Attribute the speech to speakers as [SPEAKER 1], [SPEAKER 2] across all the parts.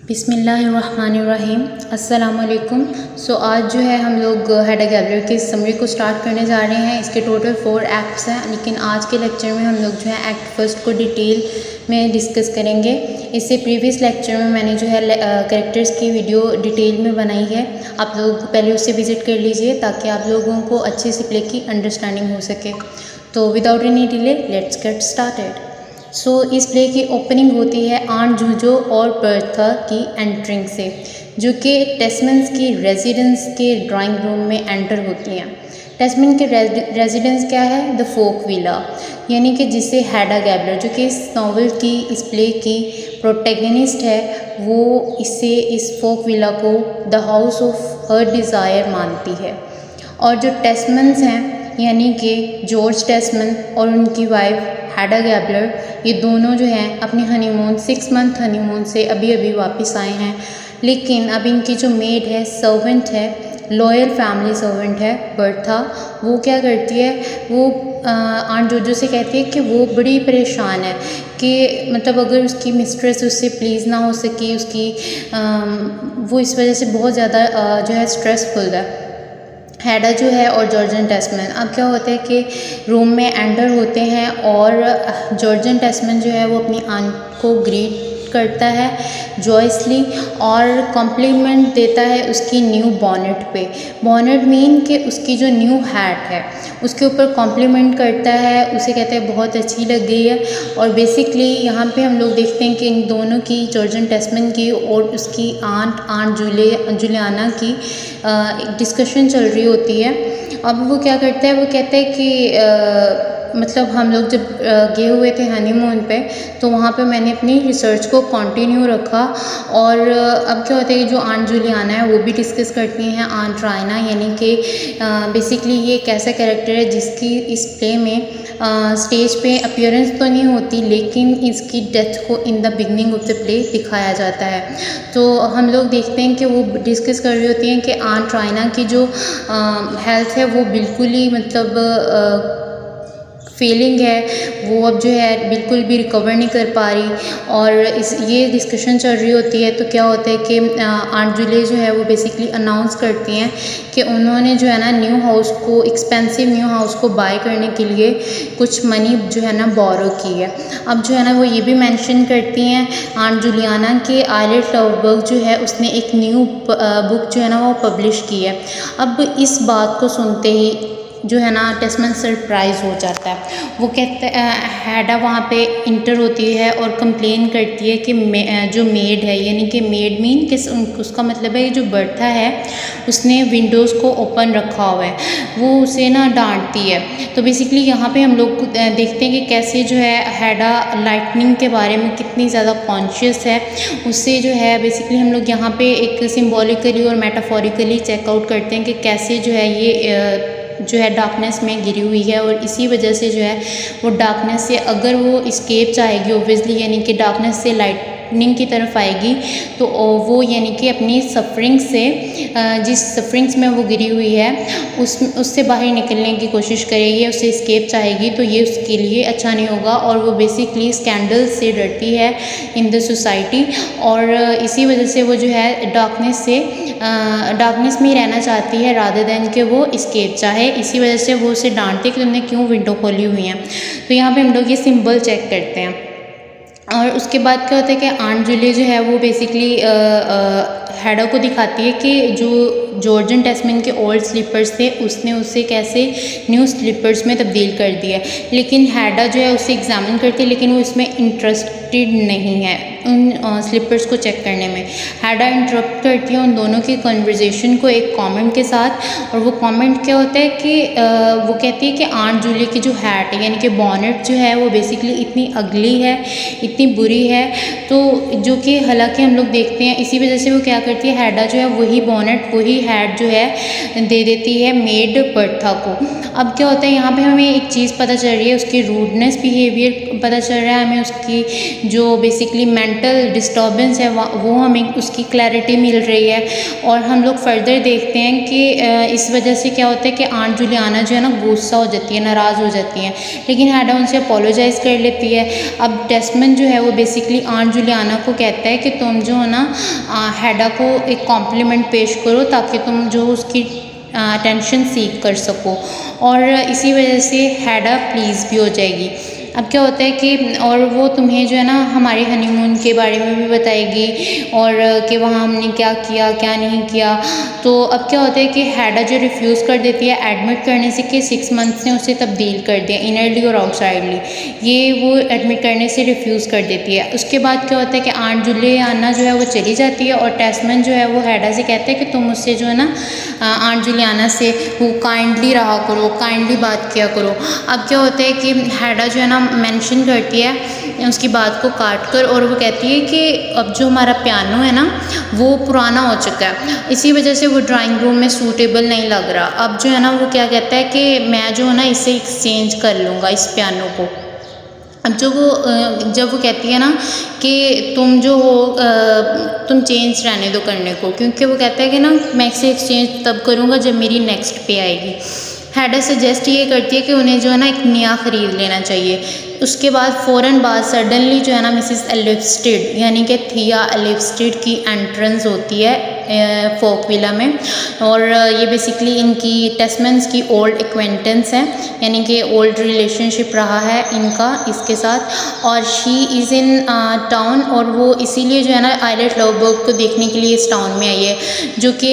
[SPEAKER 1] बिस्मिल्लाहिर्रहमानिर्रहीम अस्सलाम वालेकुम। आज जो है हम लोग हैडा गैबलर की समरी को स्टार्ट करने जा रहे हैं। इसके टोटल 4 एक्ट्स हैं, लेकिन आज के लेक्चर में हम लोग जो है एक्ट फर्स्ट को डिटेल में डिस्कस करेंगे। इससे प्रीवियस लेक्चर में मैंने जो है कैरेक्टर्स की वीडियो डिटेल में बनाई है, आप लोग पहले उससे विज़िट कर लीजिए ताकि आप लोगों को अच्छे से प्ले की अंडरस्टैंडिंग हो सके। तो without any delay let's get started. इस प्ले की ओपनिंग होती है आंट जूजो और बर्था की एंट्रिंग से, जो कि टेस्मन्स की रेजिडेंस के ड्राइंग रूम में एंटर होती हैं। टेस्मन के रेजिडेंस क्या है? द फोक विला, यानी कि जिसे हैडा गैबलर, जो कि इस नावल की, इस प्ले की प्रोटैगनिस्ट है, वो इस फोक विला को the house of her desire मानती है। और जो टेस्मन्स हैं, यानी कि जॉर्ज टेस्मन और उनकी वाइफ हैडा गैबलर, ये दोनों जो हैं अपनी हनीमून 6 मंथ हनीमून से अभी अभी वापस आए हैं। लेकिन अब इनकी जो मेड है, सर्वेंट है, लॉयल फैमिली सर्वेंट है बर्था, वो क्या करती है, वो आंट जोजो से कहती है कि वो बड़ी परेशान है कि मतलब अगर उसकी मिस्ट्रेस उससे प्लीज़ ना हो सकी, वो इस वजह से बहुत ज़्यादा जो है स्ट्रेसफुल है। हैडा जो है और जॉर्जन टेस्मन, अब क्या होता है कि रूम में एंटर होते हैं और जॉर्जन टेस्मन जो है वो अपनी आंट को ग्रीट करता है जॉयसली और कॉम्प्लीमेंट देता है उसकी न्यू बॉनेट पे। बॉनेट मीन कि उसकी जो न्यू हैट है उसके ऊपर कॉम्प्लीमेंट करता है, उसे कहते हैं बहुत अच्छी लग गई है। और बेसिकली यहाँ पे हम लोग देखते हैं कि इन दोनों की, जॉर्जन टेस्मन की और उसकी आंट जुलियाना की एक डिस्कशन चल रही होती है। अब वो क्या करता है, वो कहता है कि मतलब हम लोग जब गए हुए थे हनीमून पे, तो वहाँ पे मैंने अपनी रिसर्च को कंटिन्यू रखा। और अब क्या होता है कि जो आंट जुलियाना है वो भी डिस्कस करती हैं आंट रायना, यानी कि बेसिकली ये एक ऐसा कैरेक्टर है जिसकी इस प्ले में स्टेज पे अपीयरेंस तो नहीं होती, लेकिन इसकी डेथ को in the beginning of the play दिखाया जाता है। तो हम लोग देखते हैं कि वो डिस्कस कर रही होती हैं कि आंट रायना की जो हेल्थ है वो बिल्कुल ही मतलब फेलिंग है, वो अब जो है बिल्कुल भी रिकवर नहीं कर पा रही। और ये डिस्कशन चल रही होती है, तो क्या होता है कि आंट जूलिया जो है वो बेसिकली अनाउंस करती हैं कि उन्होंने जो है ना न्यू हाउस को, एक्सपेंसिव न्यू हाउस को बाय करने के लिए कुछ मनी जो है ना बोरो की है। अब जो है ना वो ये भी मेंशन करती हैं आंट जुलियाना कि आइलेट लवबर्ग जो है उसने एक न्यू बुक जो है ना वो पब्लिश की है। अब इस बात को सुनते ही जो है ना टेस्मन सरप्राइज़ हो जाता है। वो कहते हैडा वहाँ पे इंटर होती है और कंप्लेन करती है कि जो मेड है, यानी कि मेड मीन किस, उसका मतलब है जो बर्था है उसने विंडोज़ को ओपन रखा हुआ है, वो उसे ना डांटती है। तो बेसिकली यहाँ पे हम लोग देखते हैं कि कैसे जो है हैडा लाइटनिंग के बारे में कितनी ज़्यादा कॉन्शियस है। उससे जो है बेसिकली हम लोग यहाँ पे एक सिम्बॉलिकली और मेटाफोरिकली चेकआउट करते हैं कि कैसे जो है ये जो है डार्कनेस में गिरी हुई है, और इसी वजह से जो है वो डार्कनेस से अगर वो इस्केप चाहेगी ओब्वियसली, यानी कि डार्कनेस से लाइटनिंग की तरफ आएगी, तो वो यानी कि अपनी सफरिंग से, जिस सफरिंग्स में वो गिरी हुई है उससे बाहर निकलने की कोशिश करेगी, उससे इस्केप चाहेगी, तो ये उसके लिए अच्छा नहीं होगा। और वो बेसिकली स्कैंडल से डरती है इन द सोसाइटी, और इसी वजह से वो जो है डार्कनेस में ही रहना चाहती है रादर देन कि वो इस्केप चाहे। इसी वजह से वो उसे डांटती है कि तुमने क्यों विंडो खोली हुई हैं। तो यहाँ पे हम लोग ये सिंबल चेक करते हैं। और उसके बाद क्या होता है कि आंट जूलिया जो है वो बेसिकली हैडा को दिखाती है कि जो जॉर्जन टेस्मन के ओल्ड स्लीपर्स थे उसने उसे कैसे न्यू स्लीपर्स में तब्दील कर दिया। लेकिन हैडा जो है उसे एग्जामिन करती है, लेकिन वो इसमें इंटरेस्टेड नहीं है उन स्लीपर्स को चेक करने में। हैडा इंटरप्ट करती है उन दोनों की कन्वर्जेशन को एक कमेंट के साथ, और वो कमेंट क्या होता है कि वो कहती है कि आंट जूलिया की जो हैट है, यानी कि बॉनेट जो है वो बेसिकली इतनी अगली है, इतनी बुरी है। तो जो कि हालांकि हम लोग देखते हैं, इसी वजह से वो क्या करती है, हैडा जो है वही बॉनेट, वही हैड जो है दे देती है मेड बर्था को। अब क्या होता है यहाँ पे हमें एक चीज़ पता चल रही है, उसकी रूडनेस बिहेवियर पता चल रहा है हमें, उसकी जो बेसिकली मेंटल डिस्टर्बेंस है वो हमें उसकी क्लैरिटी मिल रही है। और हम लोग फर्दर देखते हैं कि इस वजह से क्या होता है कि आंट जूलियाना जो है ना गुस्सा हो जाती है, नाराज़ हो जाती हैं, लेकिन हैडा उनसे अपोलोजाइज़ कर लेती है। अब डेस्मंड जो है वो बेसिकली आंट जूलियाना को कहता है कि तुम जो है ना हैडा को एक कॉम्प्लीमेंट पेश करो ताकि तुम जो उसकी अटेंशन सीख कर सको, और इसी वजह से हैडा प्लीज़ भी हो जाएगी। अब क्या होता है कि और वो तुम्हें जो है ना हमारे हनीमून के बारे में भी बताएगी और कि वहाँ हमने क्या किया क्या नहीं किया। तो अब क्या होता है कि हैडा जो रिफ्यूज़ कर देती है एडमिट करने से कि 6 मंथ्स ने उसे तब्दील कर दिया इनरली और आउटसाइडली, ये वो एडमिट करने से रिफ्यूज़ कर देती है। उसके बाद क्या होता है कि आंट जूलियाना जो है वो चली जाती है और टेस्मन जो है वो हैडा से कहते हैं कि तुम उससे जो है ना आंट जूलियाना से वो काइंडली रहा करो, काइंडली बात किया करो। अब क्या होता है कि हैडा जो है ना मेंशन करती है उसकी बात को काट कर, और वो कहती है कि अब जो हमारा पियानो है ना वो पुराना हो चुका है, इसी वजह से वो ड्राइंग रूम में सूटेबल नहीं लग रहा। अब जो है ना वो क्या कहता है कि मैं जो है ना इसे एक्सचेंज कर लूँगा इस पियानो को। अब जब वो कहती है ना कि तुम जो हो तुम चेंज रहने दो करने को, क्योंकि वो कहता है कि ना मैं इसे एक्सचेंज तब करूँगा जब मेरी नेक्स्ट पे आएगी। हैडा सजेस्ट ये करती है कि उन्हें जो है ना एक नया ख़रीद लेना चाहिए। उसके बाद फ़ौरन बाद सडनली जो है ना मिसिस एलिफ्स्टेड यानी कि थिया एलिफ्स्टेड की एंट्रेंस होती है फोक विला में, और ये बेसिकली इनकी टेस्मन्स की ओल्ड एक्वेंटेंस है, यानी कि ओल्ड रिलेशनशिप रहा है इनका इसके साथ, और शी इज़ इन टाउन, और वो इसीलिए जो है ना आइलेट लवबर्ग को देखने के लिए इस टाउन में आई है, जो कि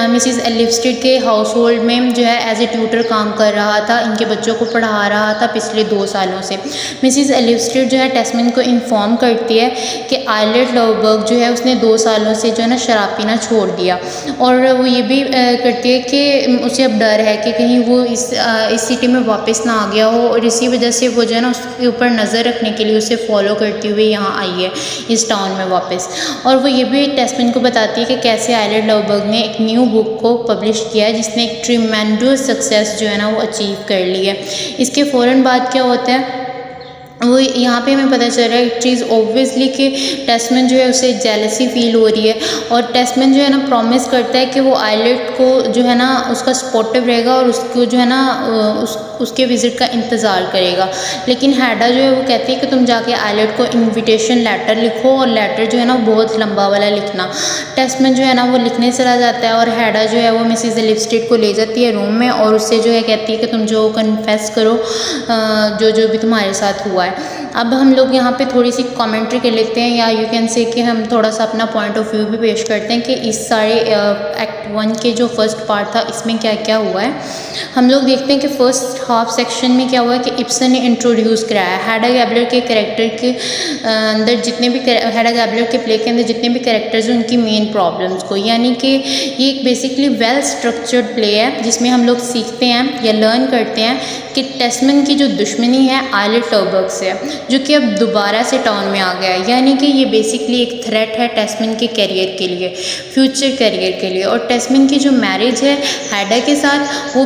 [SPEAKER 1] मिसिस एलिफ्स्टेड के हाउस होल्ड में जो है एज ए ट्यूटर काम कर रहा था, इनके बच्चों को पढ़ा रहा था पिछले 2 सालों से। मिसिस एलिफ्स्टेड जो है टेस्मन को इन्फॉर्म करती है कि आइलेट लवबर्ग जो है उसने 2 सालों से जो है ना शराब पीना छोड़ दिया, और वो ये भी करती है कि उसे अब डर है कि कहीं वो इस सिटी में वापस ना आ गया हो, और इसी वजह से वो जो है ना उसके ऊपर नज़र रखने के लिए उसे फॉलो करते हुए यहाँ आई है इस टाउन में वापस। और वो ये भी टेस्मन को बताती है कि कैसे आइलेट लवबर्ग ने एक न्यू बुक को पब्लिश किया है जिसने एक ट्रिमेंडस सक्सेस जो है ना वो अचीव कर ली है। इसके फ़ौरन बाद क्या होता है वो यहाँ पे हमें पता चल रहा है एक चीज़ ऑब्वियसली कि टेस्मन जो है उसे जेलसी फील हो रही है, और टेस्मन जो है ना प्रॉमिस करता है कि वो आइलेट को जो है ना उसका सपोर्टिव रहेगा और उसको जो है ना उसके विज़िट का इंतज़ार करेगा। लेकिन हैडा जो है वो कहती है कि तुम जाके आइलेट को इनविटेशन लेटर लिखो, और लेटर जो है ना बहुत लंबा वाला लिखना। टेस्मन जो है ना वो लिखने चला जाता है, और हैडा जो है वो मिसिस एलिफ्स्टेड को ले जाती है रूम में, और उससे जो है कहती है कि तुम जो कन्फेस करो जो भी तुम्हारे साथ हुआ है। अब हम लोग यहाँ पे थोड़ी सी कमेंट्री कर लेते हैं, या यू कैन से कि हम थोड़ा सा अपना पॉइंट ऑफ व्यू भी पेश करते हैं कि इस सारे एक्ट 1 के जो फर्स्ट पार्ट था इसमें क्या क्या हुआ है। हम लोग देखते हैं कि फर्स्ट हाफ सेक्शन में क्या हुआ है कि इब्सन ने इंट्रोड्यूस कराया हैडा गैबलर के कैरेक्टर के अंदर जितने भी हैडा गैबलर के प्ले के अंदर जितने भी कैरेक्टर्स हैं उनकी मेन प्रॉब्लम्स को, यानी कि ये एक बेसिकली वेल स्ट्रक्चर्ड प्ले है जिसमें हम लोग सीखते हैं या लर्न करते हैं कि टेस्मन की जो दुश्मनी है आइलेट लवबर्ग से, जो कि अब दोबारा से टाउन में आ गया है, यानी कि ये बेसिकली एक थ्रेट है टेस्मन के करियर के लिए, फ्यूचर करियर के लिए। और टेस्मन की जो मैरिज है हैडा के साथ वो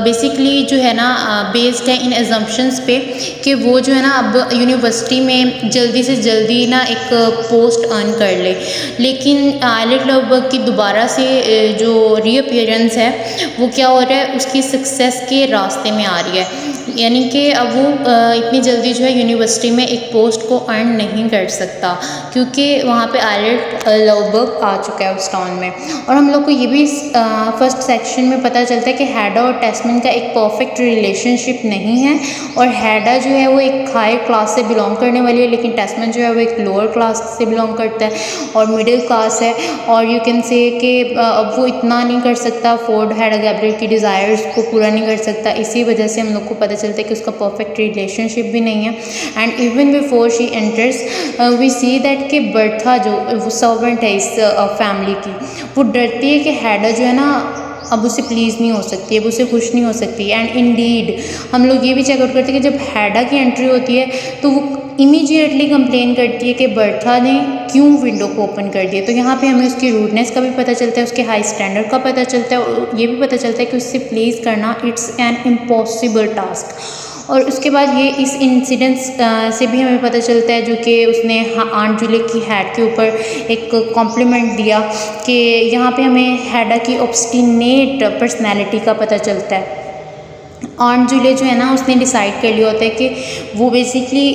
[SPEAKER 1] बेसिकली जो है ना बेस्ड है इन एजम्पशंस पे कि वो जो है ना अब यूनिवर्सिटी में जल्दी से जल्दी ना एक पोस्ट अर्न कर ले। लेकिन आइलेट लवबर्ग की दोबारा से जो रीअपीयरेंस है वो क्या हो रहा है, उसकी सक्सेस के रास्ते में आ रही है, यानी कि अब वो इतनी जल्दी जो है यूनिवर्सिटी में एक पोस्ट को अर्न नहीं कर सकता क्योंकि वहाँ पे आइलेट लवबर्ग आ चुका है उस टाउन में। और हम लोग को ये भी फर्स्ट सेक्शन में पता चलता है कि हैडा और टेस्मन का एक परफेक्ट रिलेशनशिप नहीं है, और हैडा जो है वो एक हाई क्लास से बिलोंग करने वाली है, लेकिन टेस्मन जो है वो एक लोअर क्लास से बिलोंग करता है और मिडिल क्लास है। और यू कैन से कि अब वो इतना नहीं कर सकता, अफोर्ड हैडा गैब्रिएल की डिज़ायर्स को पूरा नहीं कर सकता, इसी वजह से हम लोग को पता चलता है कि उसका परफेक्ट रिलेशनशिप भी नहीं है। And even before she enters we see that कि बर्था जो सर्वेंट है इस फैमिली की, वो डरती है कि हैडा जो है ना अब उससे प्लीज़ नहीं हो सकती, अब उससे खुश नहीं हो सकती। एंड इंडीड हम लोग ये भी चेकआउट करते हैं कि जब हैडा की एंट्री होती है तो वो इमीडिएटली कंप्लेन करती है कि बर्था ने क्यों विंडो को ओपन कर दिया। तो यहाँ पे हमें उसकी रूडनेस का भी पता चलता है, उसके हाई स्टैंडर्ड का पता चलता है, और ये भी पता चलता है कि उससे प्लीज़ करना इट्स एन इम्पॉसिबल टास्क। और उसके बाद ये इस इंसिडेंट्स से भी हमें पता चलता है जो कि उसने आंट जूलिया की हैड के ऊपर एक कॉम्प्लीमेंट दिया, कि यहाँ पे हमें हैडा की ऑब्स्टिनेट पर्सनैलिटी का पता चलता है। आंट जूलिया जो है ना, उसने डिसाइड कर लिया होता है कि वो बेसिकली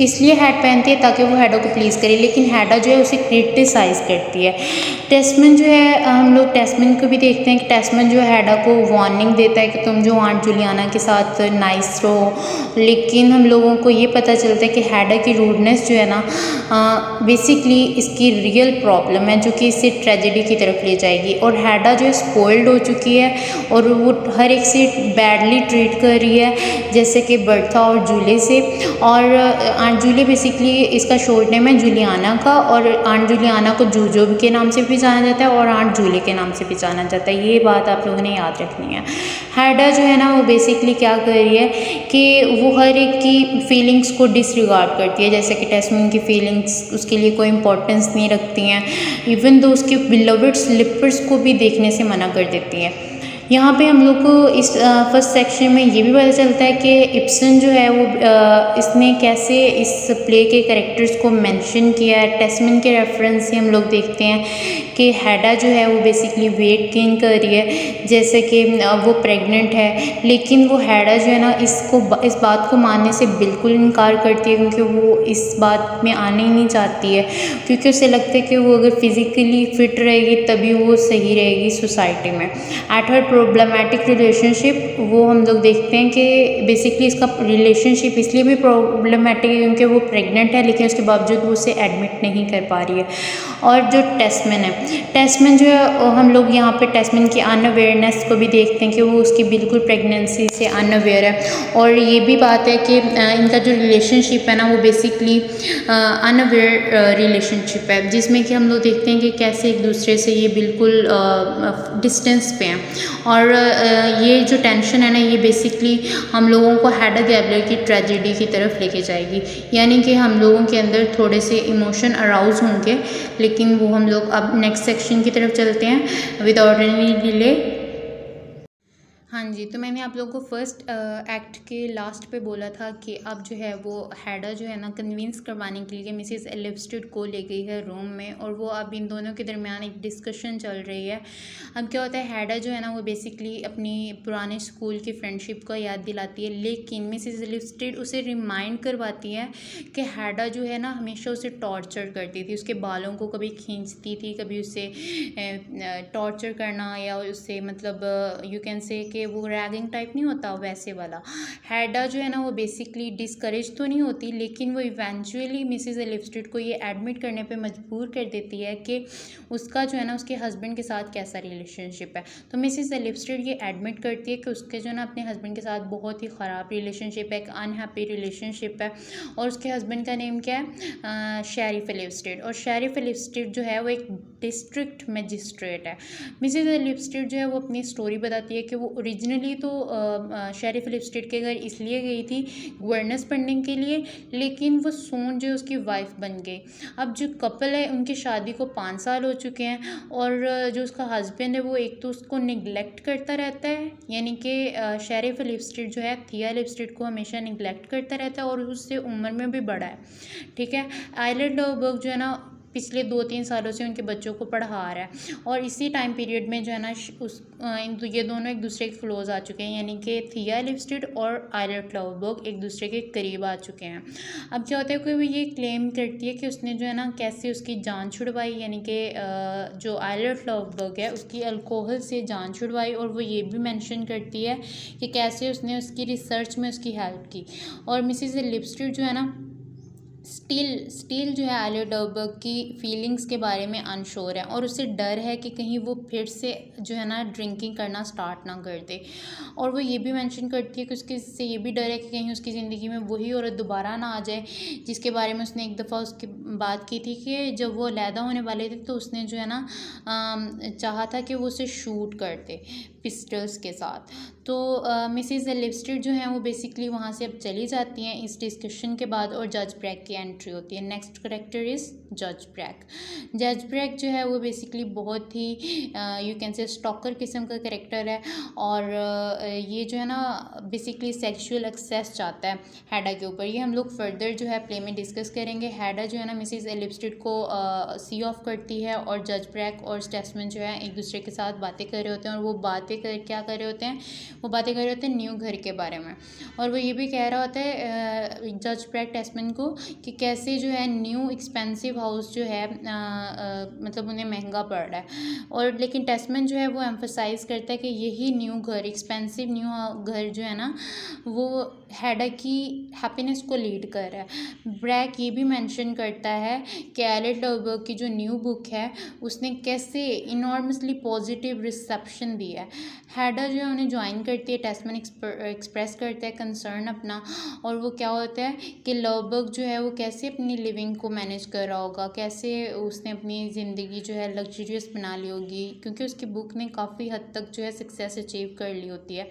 [SPEAKER 1] इसलिए हैड पहनती है ताकि वो हैडा को प्लीज़ करे, लेकिन हैडा जो है उसे क्रिटिसाइज़ करती है। टेस्मन जो है, हम लोग टेस्मन को भी देखते हैं कि टेस्मन जो है हैडा को वार्निंग देता है कि तुम जो आंट जूलियाना के साथ नाइस रहो, लेकिन हम लोगों को ये पता चलता है कि हैडा की रूडनेस जो है ना बेसिकली इसकी रियल प्रॉब्लम है, जो कि इसे ट्रेजेडी की तरफ ले जाएगी। और हैडा जो है स्पॉइल्ड हो चुकी है और वो हर एक से बैडली ट्रीट कर रही है, जैसे कि बर्था और जूले से। और आंट जूलिया बेसिकली इसका शॉर्ट नेम है जूलियाना का, और आंट जूलियाना को जूजो के नाम से भी जाना जाता है और आंट जूले के नाम से भी जाना जाता है। ये बात आप लोगों ने याद रखनी है। हैडा जो है ना, वो बेसिकली क्या कर रही है कि वो हर एक की फीलिंग्स को डिसरिगार्ड करती है, जैसे कि टेस्मन की फीलिंग्स उसके लिए कोई इंपॉर्टेंस नहीं रखती हैं, इवन दो उसके बिलवड स्लिपर्स को भी देखने से मना कर देती है। यहाँ पे हम लोग को इस फर्स्ट सेक्शन में ये भी पता चलता है कि इब्सन जो है वो इसने कैसे इस प्ले के कैरेक्टर्स को मेंशन किया है। टेस्मन के रेफरेंस से हम लोग देखते हैं कि हैडा जो है वो बेसिकली वेट गेन कर रही है, जैसे कि वो प्रेग्नेंट है, लेकिन वो हैडा जो है ना इस बात को मानने से बिल्कुल इनकार करती है, क्योंकि वो इस बात में आने ही नहीं चाहती है, क्योंकि उसे लगता है कि वो अगर फिज़िकली फिट रहेगी तभी वो सही रहेगी सोसाइटी में। एट हर प्रॉब्लमेटिक रिलेशनशिप, वो हम लोग देखते हैं कि बेसिकली इसका रिलेशनशिप इसलिए भी प्रॉब्लमेटिक है क्योंकि वो प्रेग्नेंट है, लेकिन उसके बावजूद वो उसे एडमिट नहीं कर पा रही है। और जो टेस्मन है, टेस्मन जो है हम लोग यहाँ पे टेस्मन की अनअवेयरनेस को भी देखते हैं कि वो उसकी बिल्कुल प्रेगनेंसी से अनअवेयर है। और ये भी बात है कि इनका जो रिलेशनशिप है ना, वो बेसिकली अनअवेयर रिलेशनशिप है, जिसमें कि हम लोग देखते हैं कि कैसे एक दूसरे से ये बिल्कुल डिस्टेंस पे हैं। और ये जो टेंशन है ना, ये बेसिकली हम लोगों को हैडा गैब्लर की ट्रेजेडी की तरफ लेके जाएगी, यानी कि हम लोगों के अंदर थोड़े से इमोशन अराउज होंगे, लेकिन वो हम लोग अब नेक्स्ट सेक्शन की तरफ चलते हैं विदाउट एनी डिले। हाँ जी, तो मैंने आप लोगों को फर्स्ट एक्ट के लास्ट पे बोला था कि अब जो है वो हैडा जो है ना कन्विंस करवाने के लिए मिसेस एलिफ्स्टेड को ले गई है रूम में, और वो अब इन दोनों के दरमियान एक डिस्कशन चल रही है। अब क्या होता है, हैडा जो है ना वो बेसिकली अपनी पुराने स्कूल की फ्रेंडशिप को याद दिलाती है, लेकिन मिसेस एलिफ्स्टेड उसे रिमाइंड करवाती है कि हैडा जो है ना हमेशा उसे टॉर्चर करती थी, उसके बालों को कभी खींचती थी, कभी उसे टॉर्चर करना, या उससे मतलब यू कैन से कि वो रैगिंग टाइप नहीं होता वैसे वाला। हैडा जो है ना वो बेसिकली डिस्करेज तो नहीं होती, लेकिन वो इवेंचुअली मिसेस एलिफ्स्टेड को ये एडमिट करने पे मजबूर कर देती है कि उसका जो है ना उसके हस्बैंड के साथ कैसा रिलेशनशिप है। तो मिसेस एलिफ्स्टेड ये एडमिट करती है कि उसके जो है ना अपने हस्बैंड के साथ बहुत ही ख़राब रिलेशनशिप है, एक अनहैप्पी रिलेशनशिप है। और उसके हस्बैंड का नेम क्या है, शेरिफ एलिफ्स्टेड। और शेरिफ एलिफ्स्टेड जो है वो एक डिस्ट्रिक्ट मजिस्ट्रेट है। मिसेस एलिफ्स्टेड जो है वो अपनी स्टोरी बताती है कि वो ओरिजिनली तो शेरिफ एलिफ्स्टेड के घर इसलिए गई थी गवर्नेंस पढ़ने के लिए, लेकिन वो सोन जो उसकी वाइफ बन गई। अब जो कपल है उनकी शादी को 5 साल हो चुके हैं, और जो उसका हस्बैंड है वो एक तो उसको निगलेक्ट करता रहता है, यानी कि शेरिफ एलिफ्स्टेड जो है थिया एलिफ्स्टेड को हमेशा निगलेक्ट करता रहता है, और उससे उम्र में भी बड़ा है, ठीक है। आइलेट लवबर्ग जो है ना पिछले 2-3 सालों से उनके बच्चों को पढ़ा रहा है, और इसी टाइम पीरियड में जो है ना ये दोनों एक दूसरे के क्लोज आ चुके हैं, यानी कि थिया एलिफ्स्टेड और आइलेट लवबर्ग एक दूसरे के करीब आ चुके हैं। अब क्या होता है, कोई भी ये क्लेम करती है कि उसने जो है ना कैसे उसकी जान छुड़वाई, यानी कि जो आइलेट लवबर्ग है उसकी अल्कोहल से जान छुड़वाई, और वो ये भी मेंशन करती है कि कैसे उसने उसकी रिसर्च में उसकी हेल्प की। और मिसेस एलिफ्स्टेड जो है ना स्टिल जो है आइलेट लवबर्ग की फीलिंग्स के बारे में अनश्योर है, और उसे डर है कि कहीं वो फिर से जो है ना ड्रिंकिंग करना स्टार्ट ना कर दे। और वो ये भी मेंशन करती है कि उसके से ये भी डर है कि कहीं उसकी ज़िंदगी में वही औरत दोबारा ना आ जाए जिसके बारे में उसने एक दफ़ा उसके बात की थी कि जब वो अलहदा होने वाले थे तो उसने जो है ना चाहा था कि वो उसे शूट कर दे पिस्टल्स के साथ। तो मिसेस लिपस्टिक जो हैं वो बेसिकली वहाँ से अब चली जाती हैं इस डिस्कशन के बाद, और जज ब्रैक की एंट्री होती है। नेक्स्ट करेक्टर इज़ जज ब्रैक। जज ब्रैक जो है वो बेसिकली बहुत ही यू कैन से स्टॉकर किस्म का करेक्टर है, और ये जो है ना बेसिकली सेक्सुअल एक्सेस चाहता है हैडा के ऊपर। ये हम लोग फर्दर जो है प्ले में डिस्कस करेंगे। हैडा जो है ना मिसेस लिपस्टिक को सी ऑफ करती है, और जज ब्रैक और स्टेसमैन जो है एक दूसरे के साथ बातें कर रहे होते हैं, और वो क्या कर रहे होते हैं, वो बातें कर रहे होते हैं न्यू घर के बारे में। और वो ये भी कह रहा होता है जज ब्रैक टेस्मैन को कि कैसे जो है न्यू एक्सपेंसिव हाउस जो है मतलब उन्हें महंगा पड़ रहा है, और लेकिन टेस्मैन जो है वो एम्फसाइज़ करता है कि यही न्यू घर, एक्सपेंसिव न्यू घर जो है ना वो हैडा की हैप्पीनेस को लीड कर रहा है। ब्रैक ये भी मेंशन करता है कि एलेट लवबर्ग की जो न्यू बुक है उसने कैसे इनॉर्मसली पॉजिटिव रिसेप्शन दिया है। हैडा जो है उन्हें ज्वाइन करती है, टेस्मैन एक्सप्रेस करता है कंसर्न अपना, और वो क्या होता है कि लवबर्ग जो है वो कैसे अपनी लिविंग को मैनेज कर रहा होगा, कैसे उसने अपनी ज़िंदगी जो है लग्जरियस बना ली होगी, क्योंकि उसकी बुक ने काफ़ी हद तक जो है सक्सेस अचीव कर ली होती है।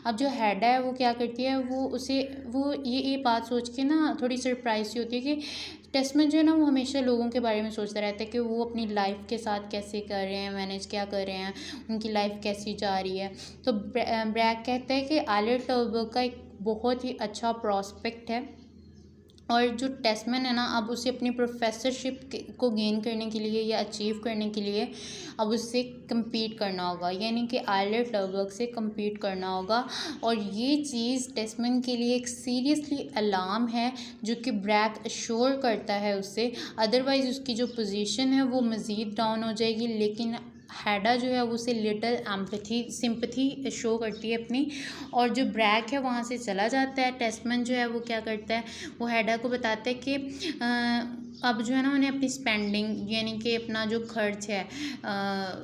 [SPEAKER 1] अब जो हैडा है वो क्या करती है, वो ये बात सोच के ना थोड़ी सरप्राइज सी होती है कि टेस्मैन जो है ना वो हमेशा लोगों के बारे में सोचता रहता है कि वो अपनी लाइफ के साथ कैसे कर रहे हैं, मैनेज क्या कर रहे हैं, उनकी लाइफ कैसी जा रही है। तो ब्रैक कहता है कि एलेट लवबर्ग का एक बहुत ही अच्छा प्रॉस्पेक्ट है, और जो टेस्मैन है ना अब उसे अपनी प्रोफेसरशिप को गेन करने के लिए या अचीव करने के लिए अब उससे कम्पीट करना होगा, यानी कि एलेट लवबर्ग से कम्पीट करना होगा। और ये चीज़ टेस्मैन के लिए एक सीरियसली अलार्म है जो कि ब्रैक अश्योर करता है उससे, अदरवाइज़ उसकी जो पोजीशन है वो मज़ीद डाउन हो जाएगी। लेकिन हैडा जो है वो उसे लिटिल सिंपथी शो करती है अपनी, और जो ब्रैक है वहाँ से चला जाता है। टेस्मैन जो है वो क्या करता है, वो हैडा को बताता है कि अब जो है ना उन्हें अपनी स्पेंडिंग यानी कि अपना जो खर्च है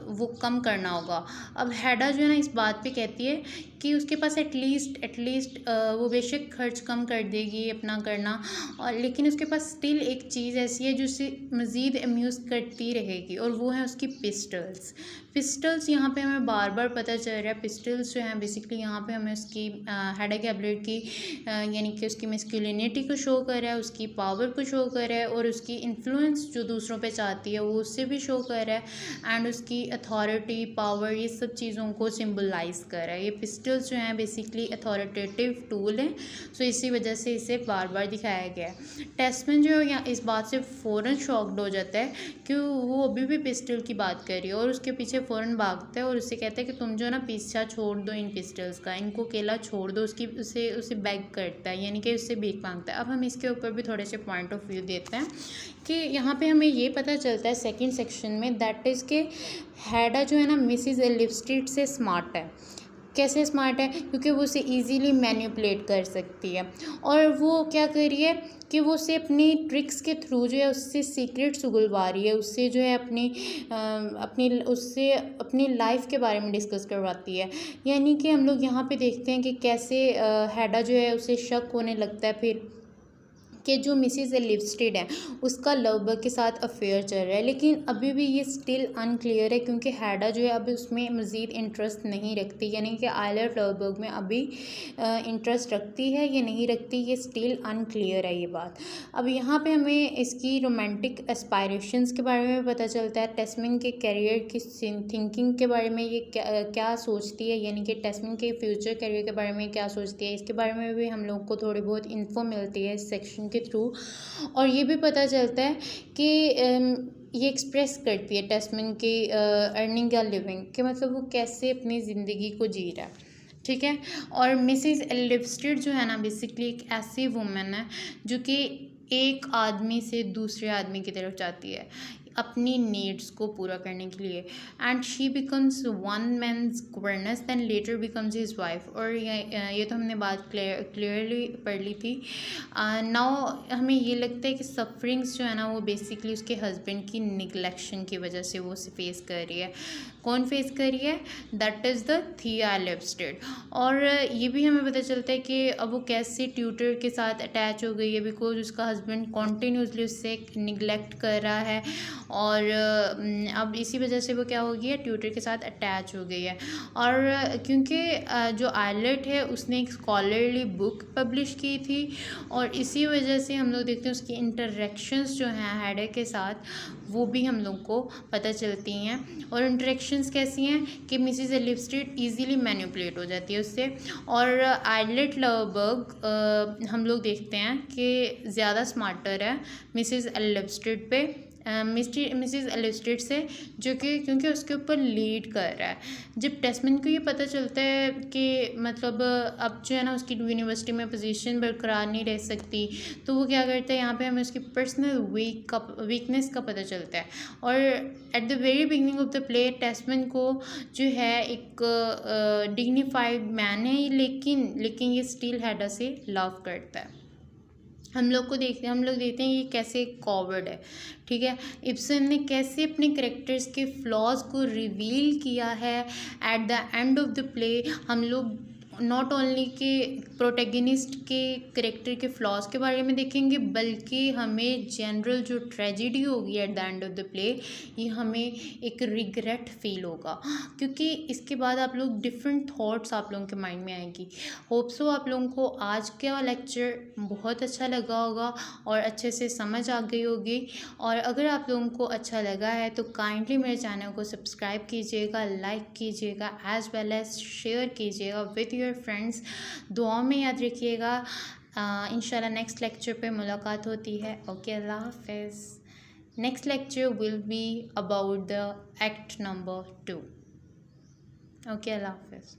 [SPEAKER 1] वो कम करना होगा। अब हैडा जो है ना इस बात पे कहती है कि उसके पास एटलीस्ट वो बेशक खर्च कम कर देगी अपना करना, और लेकिन उसके पास स्टिल एक चीज़ ऐसी है जो उसे मज़ीद अम्यूज़ करती रहेगी, और वो है उसकी पिस्टल्स यहाँ पे हमें बार बार पता चल रहा है। पिस्टल्स जो हैं बेसिकली यहाँ पे हमें उसकी हैडा गैब्लेट की यानी कि उसकी मैस्कुलिनिटी को शो कर रहा है, उसकी पावर को शो कर रहा है, और उसकी इन्फ्लुएंस जो दूसरों पे चाहती है वो उससे भी शो कर रहा है, एंड उसकी अथॉरिटी, पावर, ये सब चीज़ों को सिम्बलाइज कर रहा है। ये पिस्टल्स जो हैं बेसिकली अथॉरिटेटिव टूल हैं, सो इसी वजह से इसे बार बार दिखाया गया है। टेस्मैन जो है इस बात से फ़ौरन शॉक्ड हो जाता है कि वो अभी भी पिस्टल की बात कर रही है, और उसके पीछे फ़ौरन भागता है और उससे कहता है कि तुम जो है ना पीछा छोड़ दो इन पिस्टल्स का, इनको अकेला छोड़ दो। उसे बैग करता है, यानी कि उससे भीख मांगता है। अब हम इसके ऊपर भी थोड़े से पॉइंट ऑफ व्यू देते हैं कि यहाँ पे हमें ये पता चलता है सेकंड सेक्शन में, दैट इज़ कि हैडा जो है ना मिसेस लिपस्टिक से स्मार्ट है। कैसे स्मार्ट है, क्योंकि वो उसे इजीली मैनिपुलेट कर सकती है, और वो क्या कर रही है कि वो उसे अपनी ट्रिक्स के थ्रू जो है उससे सीक्रेट्स उगलवा रही है, उससे जो है उससे अपनी लाइफ के बारे में डिस्कस करवाती है। यानी कि हम लोग यहाँ पे देखते हैं कि कैसे हैडा जो है उसे शक होने लगता है फिर कि जो मिसेस लिपस्टिक है उसका लवबर्ग के साथ अफेयर चल रहा है, लेकिन अभी भी ये स्टिल अनक्लियर है, क्योंकि हैडा जो है अभी उसमें मज़ीद इंटरेस्ट नहीं रखती, यानी कि एलेट लवबर्ग में अभी इंटरेस्ट रखती है या नहीं रखती, ये स्टिल अनक्लियर है ये बात। अब यहाँ पे हमें इसकी रोमांटिक एस्पायरेशंस के बारे में पता चलता है, टेस्मैन के करियर की थिंकिंग के बारे में ये क्या सोचती है, यानी कि टेस्मैन के फ्यूचर करियर के बारे में क्या सोचती है, इसके बारे में भी हम लोग को थोड़ी बहुत इन्फो मिलती है इस सेक्शन के थ्रू। और ये भी पता चलता है कि ये एक्सप्रेस करती है टेस्मैन की अर्निंग या लिविंग के, मतलब वो कैसे अपनी ज़िंदगी को जी रहा है, ठीक है। और मिसेस लिपस्टिक जो है ना बेसिकली एक ऐसी वुमेन है जो कि एक आदमी से दूसरे आदमी की तरफ जाती है। अपनी नीड्स को पूरा करने के लिए। And she becomes one man's governess then later becomes his wife. और ये तो हमने बात क्लियरली पढ़ ली थी। नाउ हमें ये लगता है कि सफरिंग्स जो है ना वो बेसिकली उसके हस्बैंड की निगलेक्शन की वजह से वो फेस कर रही है। कौन फेस कर रही है? दैट इज़ द थिया लिपस्टेड। और ये भी हमें पता चलता है कि अब वो कैसे ट्यूटर के साथ अटैच हो गई है, बिकॉज उसका हस्बैंड कॉन्टीन्यूसली उससे निगलेक्ट कर रहा है। और अब इसी वजह से वो क्या हो गई है, ट्यूटर के साथ अटैच हो गई है। और क्योंकि जो आइलेट है उसने एक स्कॉलरली बुक पब्लिश की थी, और इसी वजह से हम लोग देखते हैं उसकी इंटरेक्शंस जो हैं हैडे के साथ वो भी हम लोग को पता चलती हैं। और इंटरेक्शंस कैसी हैं कि मिसिज लिपस्टेड ईजीली मैनिपुलेट हो जाती है उससे। और आइलेट लवबर्ग हम लोग देखते हैं कि ज़्यादा स्मार्टर है मिसिज लिपस्टेड पे, मिसिज एलिस्टेड से, जो कि क्योंकि उसके ऊपर लीड कर रहा है। जब टेस्टमैन को ये पता चलता है कि मतलब अब जो है ना उसकी यूनिवर्सिटी में पोजीशन बरकरार नहीं रह सकती, तो वो क्या करता है, यहाँ पे हमें उसकी पर्सनल वीकनेस का पता चलता है। और at the very beginning of the play Tesman को जो है एक डिग्निफाइड मैन है, लेकिन ये स्टील हैडा से लव करता है। हम लोग देखते हैं ये कैसे कॉवर्ड है, ठीक है। इब्सन ने कैसे अपने करेक्टर्स के फ्लॉज को रिवील किया है at the end of the play. हम लोग नॉट ओनली के प्रोटेगनिस्ट के करेक्टर के फ्लॉज के बारे में देखेंगे, बल्कि हमें जनरल जो ट्रेजिडी होगी at the end of the play, ये हमें एक रिग्रेट फील होगा, क्योंकि इसके बाद आप लोग डिफरेंट थॉट्स आप लोगों के माइंड में आएंगी। होप सो आप लोगों को आज का लेक्चर बहुत अच्छा लगा होगा और अच्छे से समझ आ गई होगी। और अगर आप लोगों को अच्छा लगा है तो काइंडली मेरे चैनल को सब्सक्राइब कीजिएगा, लाइक कीजिएगा, एज वेल एज शेयर कीजिएगा विद योर फ्रेंड्स। दुआ में याद रखिएगा। इंशाल्लाह नेक्स्ट लेक्चर पे मुलाकात होती है। ओके, अल्लाह हाफिज़। Next lecture will be about the act number 2। Okay, अल्लाह हाफिज़।